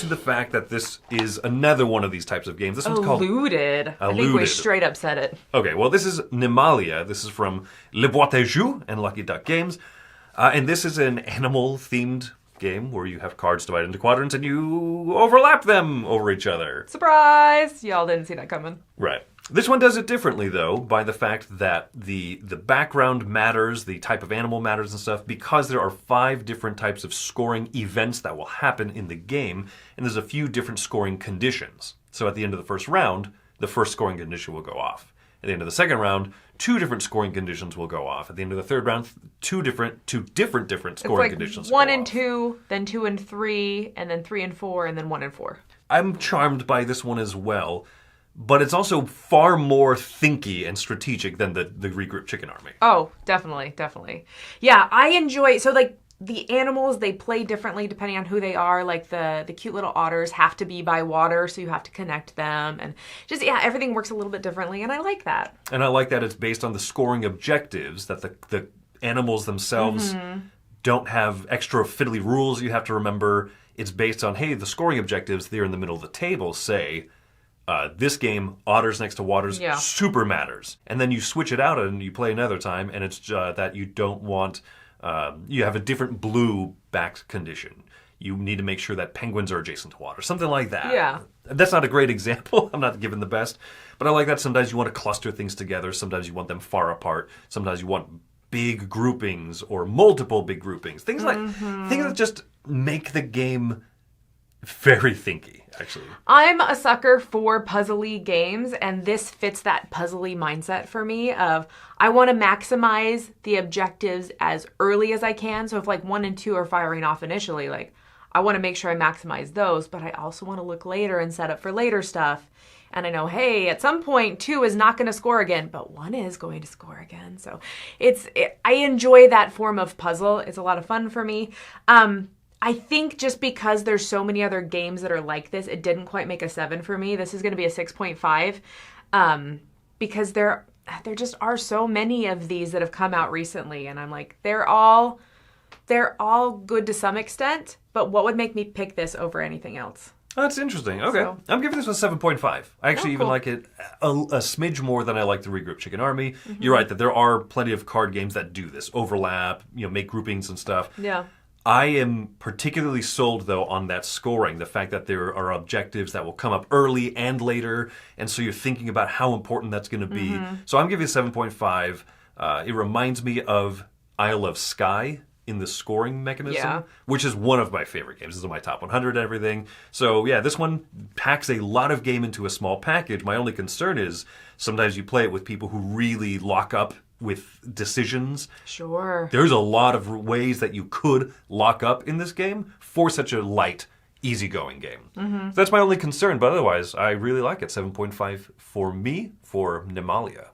to the fact that this is another one of these types of games. This one's called... Alluded. I think we straight up said it. Okay, well, this is Nimalia. This is from Le Boîte à Jeux and Lucky Duck Games. And this is an animal-themed game where you have cards divided into quadrants and you overlap them over each other. Surprise! Y'all didn't see that coming. Right. This one does it differently, though, by the fact that the background matters, the type of animal matters and stuff, because there are 5 different types of scoring events that will happen in the game, and there's a few different scoring conditions. So at the end of the first round, the first scoring condition will go off. At the end of the second round, 2 different scoring conditions will go off. At the end of the third round, two different scoring conditions will go off. 1 and 2, then 2 and 3, and then 3 and 4, and then 1 and 4. I'm charmed by this one as well. But it's also far more thinky and strategic than the Regroup Chicken Army. Oh, definitely, definitely. Yeah, I enjoy... So, like, the animals, they play differently depending on who they are. Like, the cute little otters have to be by water, so you have to connect them. And just, yeah, everything works a little bit differently, and I like that. And I like that it's based on the scoring objectives, that the animals themselves don't have extra fiddly rules you have to remember. It's based on, hey, the scoring objectives there in the middle of the table say... this game, otters next to waters, super matters. And then you switch it out and you play another time, and it's that you don't want... you have a different blue back condition. You need to make sure that penguins are adjacent to water. Something like that. Yeah. That's not a great example. I'm not giving the best. But I like that sometimes you want to cluster things together. Sometimes you want them far apart. Sometimes you want big groupings or multiple big groupings. Things that just make the game very thinky, actually. I'm a sucker for puzzly games, and this fits that puzzly mindset for me of I want to maximize the objectives as early as I can. So if like 1 and 2 are firing off initially, like I want to make sure I maximize those, but I also want to look later and set up for later stuff. And I know, hey, at some point 2 is not going to score again, but 1 is going to score again. So I enjoy that form of puzzle. It's a lot of fun for me. I think just because there's so many other games that are like this, it didn't quite make a 7 for me. This is going to be a 6.5 because there just are so many of these that have come out recently. And I'm like, they're all good to some extent, but what would make me pick this over anything else? Oh, that's interesting. Okay. So, I'm giving this a 7.5. I actually even like it a smidge more than I like the Regroup Chicken Army. You're right that there are plenty of card games that do this. Overlap, make groupings and stuff. Yeah. I am particularly sold, though, on that scoring, the fact that there are objectives that will come up early and later, and so you're thinking about how important that's going to be. So I'm giving it a 7.5. It reminds me of Isle of Skye in the scoring mechanism, which is one of my favorite games. This is my top 100 and everything. So, yeah, this one packs a lot of game into a small package. My only concern is sometimes you play it with people who really lock up with decisions. Sure. There's a lot of ways that you could lock up in this game for such a light, easygoing game. So that's my only concern, but otherwise, I really like it. 7.5 for me for Nimalia.